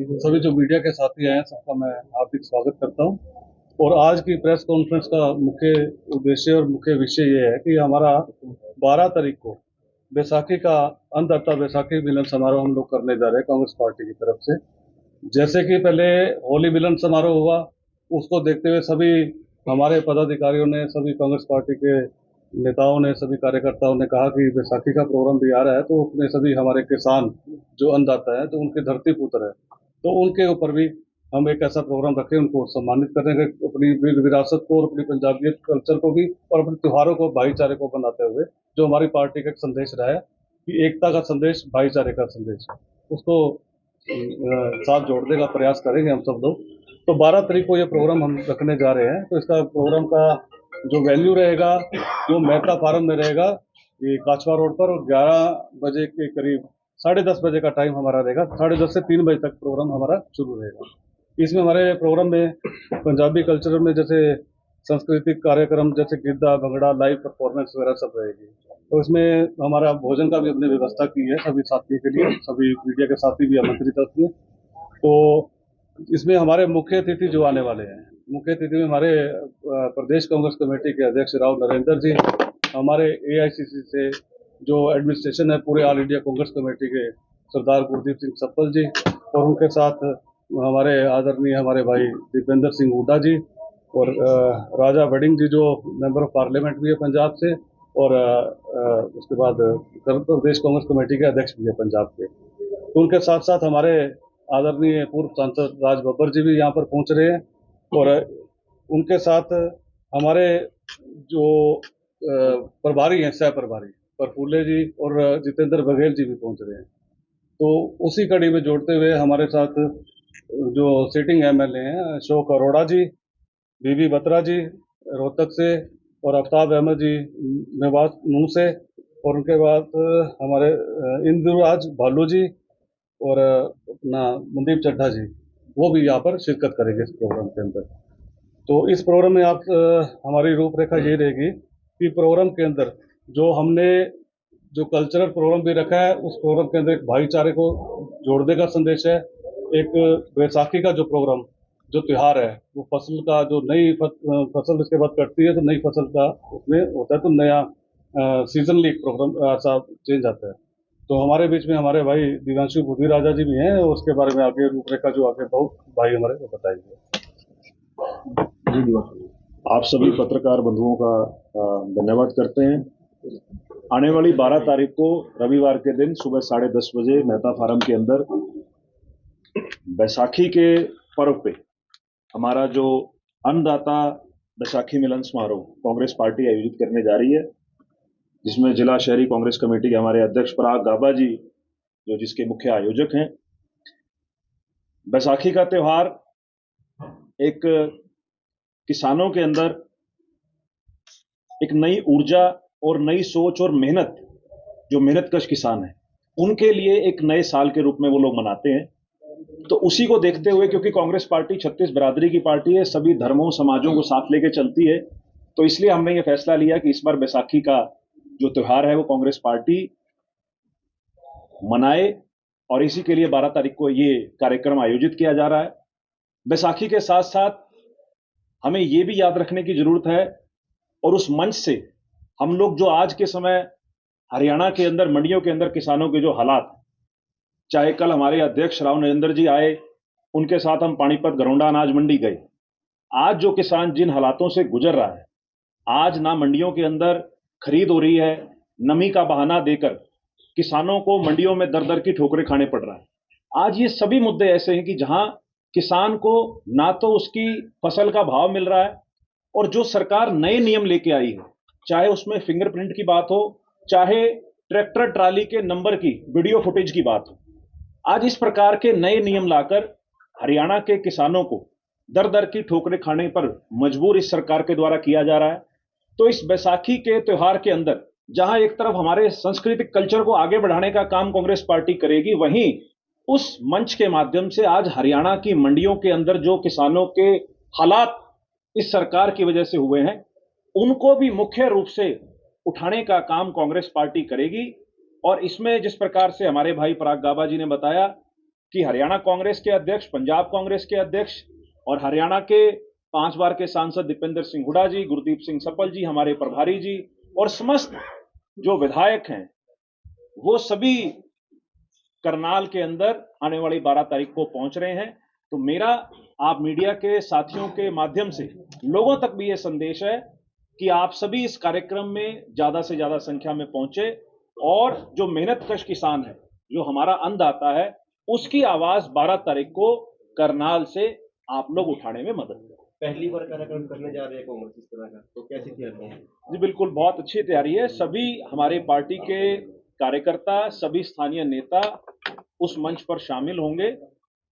सभी जो मीडिया के साथी आए हैं सबका मैं हार्दिक स्वागत करता हूं। और आज की प्रेस कॉन्फ्रेंस का मुख्य उद्देश्य और मुख्य विषय ये है कि हमारा 12 तारीख को बैसाखी का अंततः बैसाखी मिलन समारोह हम लोग करने जा रहे हैं कांग्रेस पार्टी की तरफ से। जैसे कि पहले होली मिलन समारोह हुआ, उसको देखते हुए सभी हमारे पदाधिकारियों ने, सभी कांग्रेस पार्टी के नेताओं ने, सभी कार्यकर्ताओं ने कहा कि बैसाखी का प्रोग्राम भी आ रहा है तो उसमें सभी हमारे किसान जो अन्नदाता है तो उनके धरती पुत्र है, तो उनके ऊपर भी हम एक ऐसा प्रोग्राम रखें, उनको सम्मानित करने के, अपनी विरासत को और अपनी पंजाबियत कल्चर को भी और अपने त्योहारों को, भाईचारे को बनाते हुए, जो हमारी पार्टी का एक संदेश रहा है कि एकता का संदेश, भाईचारे का संदेश है, उसको साथ जोड़ने का प्रयास करेंगे हम सब लोग। तो 12 तारीख को ये प्रोग्राम हम रखने जा रहे हैं। तो इसका प्रोग्राम का जो वेन्यू रहेगा, जो मेहता फार्म में रहेगा, ये काचवा रोड पर, और 11 बजे के करीब, 10:30 बजे का टाइम हमारा रहेगा। 10:30 से 3 बजे तक प्रोग्राम हमारा शुरू रहेगा। इसमें हमारे प्रोग्राम में पंजाबी कल्चर में जैसे सांस्कृतिक कार्यक्रम जैसे गिद्दा, भंगड़ा, लाइव परफॉर्मेंस वगैरह सब रहेगी। तो इसमें हमारा भोजन का भी हमने व्यवस्था की है सभी साथियों के लिए, सभी मीडिया के साथी भी आमंत्रित होते हैं। तो इसमें हमारे मुख्य अतिथि जो आने वाले हैं, मुख्य अतिथि में हमारे प्रदेश कांग्रेस कमेटी के अध्यक्ष राव नरेंद्र जी, हमारे एआईसीसी से जो एडमिनिस्ट्रेशन है पूरे ऑल इंडिया कांग्रेस कमेटी के सरदार गुरदीप सिंह सप्पल जी, और उनके साथ हमारे आदरणीय हमारे भाई दीपेंद्र सिंह हुड्डा जी, और राजा वडिंग जी जो मेंबर ऑफ पार्लियामेंट भी है पंजाब से, और उसके बाद प्रदेश कांग्रेस कमेटी के अध्यक्ष भी है पंजाब के। तो उनके साथ साथ हमारे आदरणीय पूर्व सांसद राज बब्बर जी भी यहाँ पर पहुंच रहे हैं, और उनके साथ हमारे जो प्रभारी हैं, सह प्रभारी प्रफुल्ले जी और जितेंद्र बघेल जी भी पहुंच रहे हैं। तो उसी कड़ी में जोड़ते हुए हमारे साथ जो सिटिंग एमएलए हैं, अशोक अरोड़ा जी, बीबी बत्रा जी रोहतक से, और आफ्ताब अहमद जी मेवात नूह से, और उनके बाद हमारे इंदुराज भालू जी, और अपना मनदीप चड्ढा जी, वो भी यहाँ पर शिरकत करेंगे इस प्रोग्राम के अंदर। तो इस प्रोग्राम में आप हमारी रूपरेखा यही रहेगी कि प्रोग्राम के अंदर जो हमने जो कल्चरल प्रोग्राम भी रखा है, उस प्रोग्राम के अंदर एक भाईचारे को जोड़ने का संदेश है। एक बैसाखी का जो प्रोग्राम, जो त्योहार है, वो फसल का जो नई फसल इसके बाद कटती है तो नई फसल का उसमें होता है, तो नया सीजनली प्रोग्राम ऐसा चेंज आता है। तो हमारे बीच में हमारे भाई दिव्यांशु बुद्धि राजा जी भी हैं, और उसके बारे में आगे रूपरेखा जो आगे बहुत भाई हमारे को बताएंगे। आप सभी पत्रकार बंधुओं का धन्यवाद करते हैं। आने वाली 12 तारीख को रविवार के दिन सुबह 10:30 बजे मेहता फार्म के अंदर बैसाखी के पर्व पे हमारा जो अन्नदाता बैसाखी मिलन समारोह कांग्रेस पार्टी आयोजित करने जा रही है, जिसमें जिला शहरी कांग्रेस कमेटी के हमारे अध्यक्ष पराग गाबा जी जो जिसके मुख्य आयोजक हैं। बैसाखी का त्योहार एक किसानों के अंदर एक नई ऊर्जा और नई सोच और मेहनत, जो मेहनतकश किसान है उनके लिए एक नए साल के रूप में वो लोग मनाते हैं। तो उसी को देखते हुए, क्योंकि कांग्रेस पार्टी 36 बिरादरी की पार्टी है, सभी धर्मों समाजों को साथ लेके चलती है, तो इसलिए हमने ये फैसला लिया कि इस बार बैसाखी का जो त्योहार है वो कांग्रेस पार्टी मनाए, और इसी के लिए 12 तारीख को ये कार्यक्रम आयोजित किया जा रहा है। बैसाखी के साथ साथ हमें ये भी याद रखने की जरूरत है, और उस मंच से हम लोग जो आज के समय हरियाणा के अंदर मंडियों के अंदर किसानों के जो हालात, चाहे कल हमारे अध्यक्ष राव नरेंद्र जी आए, उनके साथ हम पानीपत घरौंडा अनाज मंडी गए, आज जो किसान जिन हालातों से गुजर रहा है, आज ना मंडियों के अंदर खरीद हो रही है, नमी का बहाना देकर किसानों को मंडियों में दर दर की ठोकरें खाने पड़ रहा है। आज ये सभी मुद्दे ऐसे हैं कि जहां किसान को ना तो उसकी फसल का भाव मिल रहा है, और जो सरकार नए नियम लेके आई है, चाहे उसमें फिंगरप्रिंट की बात हो, चाहे ट्रैक्टर ट्राली के नंबर की वीडियो फुटेज की बात हो, आज इस प्रकार के नए नियम लाकर हरियाणा के किसानों को दर दर की ठोकरें खाने पर मजबूर इस सरकार के द्वारा किया जा रहा है। तो इस बैसाखी के त्योहार के अंदर जहां एक तरफ हमारे सांस्कृतिक कल्चर को आगे बढ़ाने का काम कांग्रेस पार्टी करेगी, वहीं उस मंच के माध्यम से आज हरियाणा की मंडियों के अंदर जो किसानों के हालात इस सरकार की वजह से हुए हैं, उनको भी मुख्य रूप से उठाने का काम कांग्रेस पार्टी करेगी। और इसमें जिस प्रकार से हमारे भाई पराग गाबा जी ने बताया कि हरियाणा कांग्रेस के अध्यक्ष, पंजाब कांग्रेस के अध्यक्ष और हरियाणा के 5 बार के सांसद दीपेंद्र सिंह हुड्डा जी, गुरदीप सिंह सप्पल जी, हमारे प्रभारी जी और समस्त जो विधायक हैं, वो सभी करनाल के अंदर आने वाली 12 तारीख को पहुंच रहे हैं। तो मेरा आप मीडिया के साथियों के माध्यम से लोगों तक भी ये संदेश है कि आप सभी इस कार्यक्रम में ज्यादा से ज्यादा संख्या में पहुंचे और जो मेहनतकश किसान है, जो हमारा अन्नदाता है, उसकी आवाज 12 तारीख को करनाल से आप लोग उठाने में मदद करें। पहली बार कार्यक्रम करने जा रहे हैं कांग्रेस इस तरह का, तो कैसी तैयारी है? जी बिल्कुल, बहुत अच्छी तैयारी है। सभी हमारे पार्टी के कार्यकर्ता, सभी स्थानीय नेता उस मंच पर शामिल होंगे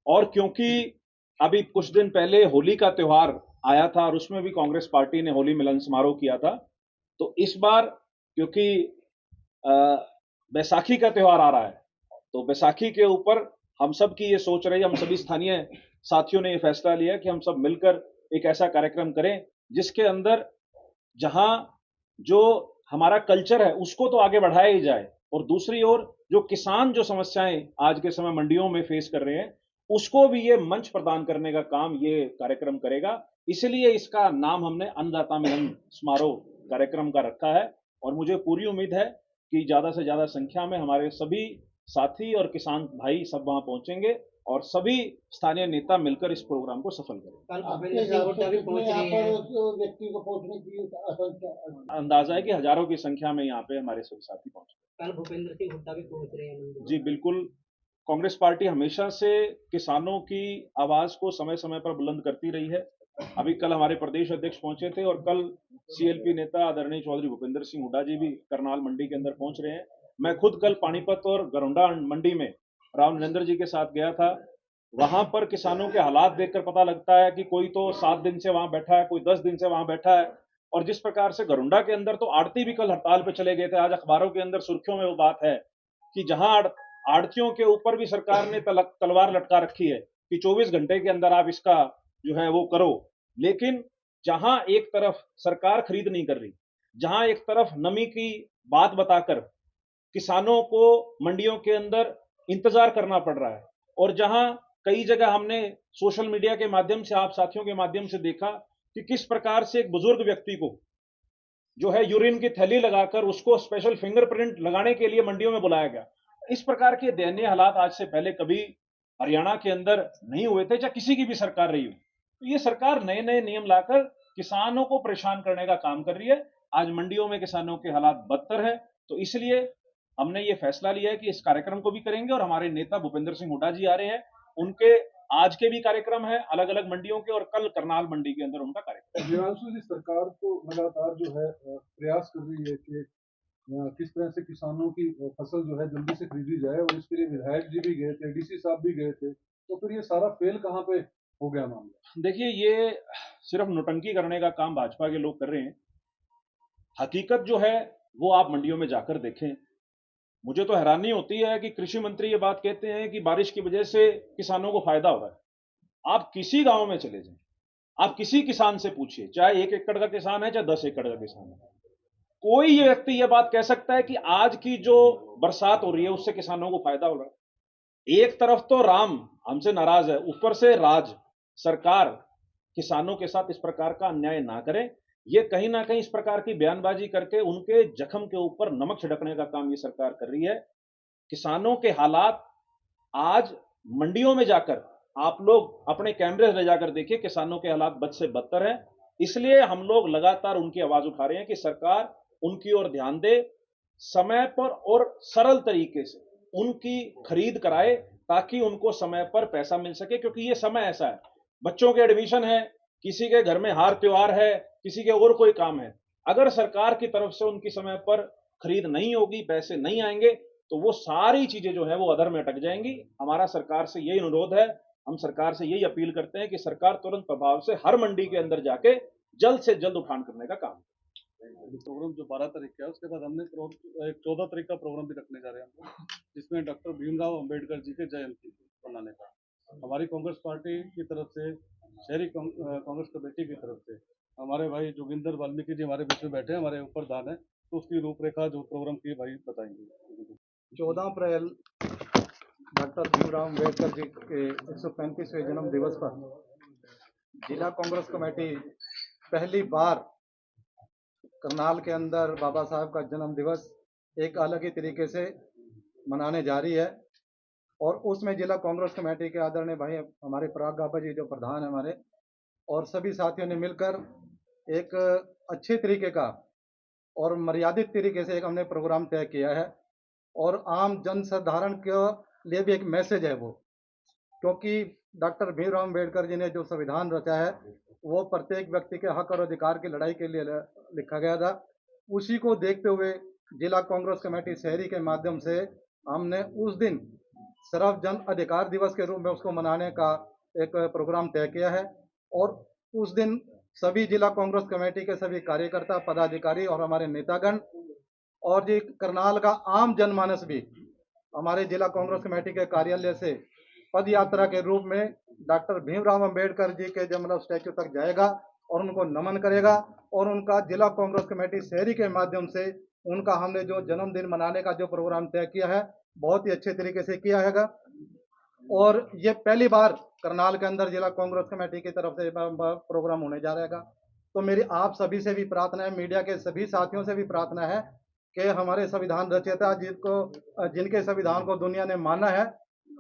और क्योंकि अभी कुछ दिन पहले होली का त्योहार आया था और उसमें भी कांग्रेस पार्टी ने होली मिलन समारोह किया था, तो इस बार क्योंकि बैसाखी का त्योहार आ रहा है, तो बैसाखी के ऊपर हम सब की ये सोच रही है, हम सभी स्थानीय साथियों ने ये फैसला लिया कि हम सब मिलकर एक ऐसा कार्यक्रम करें जिसके अंदर जहां जो हमारा कल्चर है उसको तो आगे बढ़ाया ही जाए और दूसरी ओर जो किसान जो समस्याएं आज के समय मंडियों में फेस कर रहे हैं उसको भी ये मंच प्रदान करने का काम ये कार्यक्रम करेगा। इसलिए इसका नाम हमने अन्नदाता मिलन समारोह कार्यक्रम का रखा है और मुझे पूरी उम्मीद है कि ज्यादा से ज्यादा संख्या में हमारे सभी साथी और किसान भाई सब वहां पहुंचेंगे और सभी स्थानीय नेता मिलकर इस प्रोग्राम को सफल करेंगे। कल भूपेंद्र सिंह हुड्डा भी पहुंच रहे हैं, उस व्यक्ति को पहुंचने की अंदाजा है कि हजारों की संख्या में यहाँ पे हमारे सभी साथी पहुंचे। कल भूपेंद्र सिंह हुड्डा भी पहुंच रहे हैं। जी बिल्कुल, कांग्रेस पार्टी हमेशा से किसानों की आवाज को समय समय पर बुलंद करती रही है। अभी कल हमारे प्रदेश अध्यक्ष पहुंचे थे और कल सीएलपी नेता आदरणीय चौधरी भूपेंद्र सिंह हुड्डा जी भी करनाल मंडी के अंदर पहुंच रहे हैं। मैं खुद कल पानीपत और गरुंडा मंडी में राव नरेंद्र जी के साथ गया था। वहां पर किसानों के हालात देखकर पता लगता है कि कोई तो 7 दिन से वहां बैठा है, कोई 10 दिन से वहां बैठा है और जिस प्रकार से गरुंडा के अंदर तो आड़ती भी कल हड़ताल पे चले गए थे। आज अखबारों के अंदर सुर्खियों में वो बात है कि जहां आड़तियों के ऊपर भी सरकार ने तलवार लटका रखी है कि 24 घंटे के अंदर आप इसका जो है वो करो, लेकिन जहां एक तरफ सरकार खरीद नहीं कर रही, जहां एक तरफ नमी की बात बताकर किसानों को मंडियों के अंदर इंतजार करना पड़ रहा है और जहां कई जगह हमने सोशल मीडिया के माध्यम से आप साथियों के माध्यम से देखा कि किस प्रकार से एक बुजुर्ग व्यक्ति को जो है यूरिन की थैली लगाकर उसको स्पेशल फिंगरप्रिंट लगाने के लिए मंडियों में बुलाया गया। इस प्रकार के दयनीय हालात आज से पहले कभी हरियाणा के अंदर नहीं हुए थे, चाहे किसी की भी सरकार रही हो। तो ये सरकार नए नए नियम लाकर किसानों को परेशान करने का काम कर रही है। आज मंडियों में किसानों के हालात बदतर है, तो इसलिए हमने ये फैसला लिया है कि इस कार्यक्रम को भी करेंगे और हमारे नेता भूपेंद्र सिंह हुड्डा जी आ रहे हैं, उनके आज के भी कार्यक्रम है अलग अलग मंडियों के और कल करनाल मंडी के अंदर उनका कार्यक्रम। देवांशु जी, सरकार तो लगातार जो है प्रयास कर रही है कि किस तरह से किसानों की फसल जो है जल्दी से खरीदी जाए और इसके लिए विधायक जी भी गए थे, डीसी साहब भी गए थे, तो फिर ये सारा फेल कहाँ पे हो गया मामला? देखिए, ये सिर्फ नौटंकी करने का काम भाजपा के लोग कर रहे हैं। हकीकत जो है वो आप मंडियों में जाकर देखें। मुझे तो हैरानी होती है कि कृषि मंत्री ये बात कहते हैं कि बारिश की वजह से किसानों को फायदा हो रहा है। आप किसी गांव में चले जाएं, आप किसी किसान से पूछिए, चाहे 1 एकड़ का किसान है, चाहे 10 एकड़ का किसान है, कोई ये व्यक्ति ये बात कह सकता है कि आज की जो बरसात हो रही है उससे किसानों को फायदा हो रहा है। एक तरफ तो राम हमसे नाराज है, ऊपर से राज सरकार किसानों के साथ इस प्रकार का अन्याय ना करे। ये कहीं ना कहीं इस प्रकार की बयानबाजी करके उनके जख्म के ऊपर नमक छिड़कने का काम ये सरकार कर रही है। किसानों के हालात आज मंडियों में जाकर आप लोग अपने कैमरे ले जाकर देखिए, किसानों के हालात बद से बदतर है। इसलिए हम लोग लगातार उनकी आवाज उठा रहे हैं कि सरकार उनकी ओर ध्यान दे, समय पर और सरल तरीके से उनकी खरीद कराए ताकि उनको समय पर पैसा मिल सके। क्योंकि ये समय ऐसा है, बच्चों के एडमिशन है, किसी के घर में हार त्योहार है, किसी के और कोई काम है, अगर सरकार की तरफ से उनकी समय पर खरीद नहीं होगी, पैसे नहीं आएंगे, तो वो सारी चीजें जो है वो अधर में अटक जाएंगी। हमारा सरकार से यही अनुरोध है, हम सरकार से यही अपील करते हैं कि सरकार तुरंत प्रभाव से हर मंडी के अंदर जाके जल्द से जल्द उठान करने का काम। प्रोग्राम जो 12 तारीख का है उसके बाद हमने एक 14 तारीख का प्रोग्राम भी रखने जा रहे हैं, जिसमें डॉक्टर भीमराव अंबेडकर जी के जयंती मनाने का हमारी कांग्रेस पार्टी की तरफ से, शहरी कांग्रेस कमेटी की तरफ से हमारे भाई जोगिंदर वाल्मीकि जी हमारे बीच में बैठे हैं, हमारे ऊपर दान है, तो उसकी रूपरेखा जो प्रोग्राम की भाई बताएंगे। 14 अप्रैल डॉक्टर भीमराव अम्बेडकर जी के 135वें जन्म दिवस पर जिला कांग्रेस कमेटी पहली बार करनाल के अंदर बाबा साहब का जन्म दिवस एक अलग ही तरीके से मनाने जा रही है। और उसमें जिला कांग्रेस कमेटी के आदरणीय भाई हमारे पराग गाबा जी जो प्रधान है हमारे, और सभी साथियों ने मिलकर एक अच्छे तरीके का और मर्यादित तरीके से एक हमने प्रोग्राम तय किया है। और आम जन साधारण के लिए भी एक मैसेज है वो, क्योंकि डॉक्टर भीमराव अम्बेडकर जी ने जो संविधान रचा है वो प्रत्येक व्यक्ति के हक और अधिकार की लड़ाई के लिए लिखा गया था। उसी को देखते हुए जिला कांग्रेस कमेटी शहरी के माध्यम से हमने उस दिन सर्व जन अधिकार दिवस के रूप में उसको मनाने का एक प्रोग्राम तय किया है। और उस दिन सभी जिला कांग्रेस कमेटी के सभी कार्यकर्ता, पदाधिकारी और हमारे नेतागण और जी करनाल का आम जनमानस भी हमारे जिला कांग्रेस कमेटी के कार्यालय से पद यात्रा के रूप में डॉक्टर भीमराव अम्बेडकर जी के जन्मदिन स्टैच्यू तक जाएगा और उनको नमन करेगा। और उनका जिला कांग्रेस कमेटी शहरी के माध्यम से उनका हमने जो जन्मदिन मनाने का जो प्रोग्राम तय किया है बहुत ही अच्छे तरीके से किया है। और ये पहली बार करनाल के अंदर जिला कांग्रेस कमेटी की तरफ से प्रोग्राम होने जा रहेगा। तो मेरी आप सभी से भी प्रार्थना है, मीडिया के सभी साथियों से भी प्रार्थना है कि हमारे संविधान रचयिता जिनके संविधान को दुनिया ने माना है,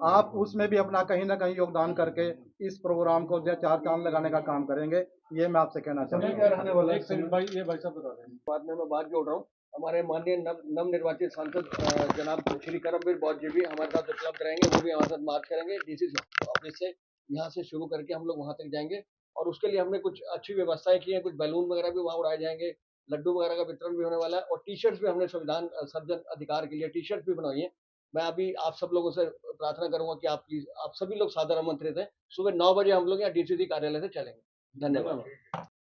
आप उसमें भी अपना कहीं ना कहीं योगदान करके इस प्रोग्राम को जो चार चांद लगाने का काम करेंगे, ये मैं आपसे कहना चाहता हूँ। क्या रहने वाला है? एक सेकंड भाई, ये भाई साहब बता दें। बाद में मैं बात जोड़ रहा हूँ। हमारे माननीय नव निर्वाचित सांसद जनाब श्री करमवीर बौद्ध जी भी हमारे साथ उपलब्ध रहेंगे, वो भी हमारे साथ मार्च करेंगे। डीसी ऑफिस से यहाँ से शुरू करके हम लोग वहाँ तक जाएंगे और उसके लिए हमने कुछ अच्छी व्यवस्थाएं की हैं। कुछ बैलून वगैरह भी वहाँ उड़ाए जाएंगे, लड्डू वगैरह का वितरण भी होने वाला है और टी शर्ट्स भी हमने संविधान सर्जन अधिकार के लिए टी शर्ट भी बनवाई है। मैं अभी आप सब लोगों से प्रार्थना करूंगा कि आप सभी लोग सादर आमंत्रित हैं। सुबह 9 बजे हम लोग यहाँ डीसीसी कार्यालय से चलेंगे। धन्यवाद।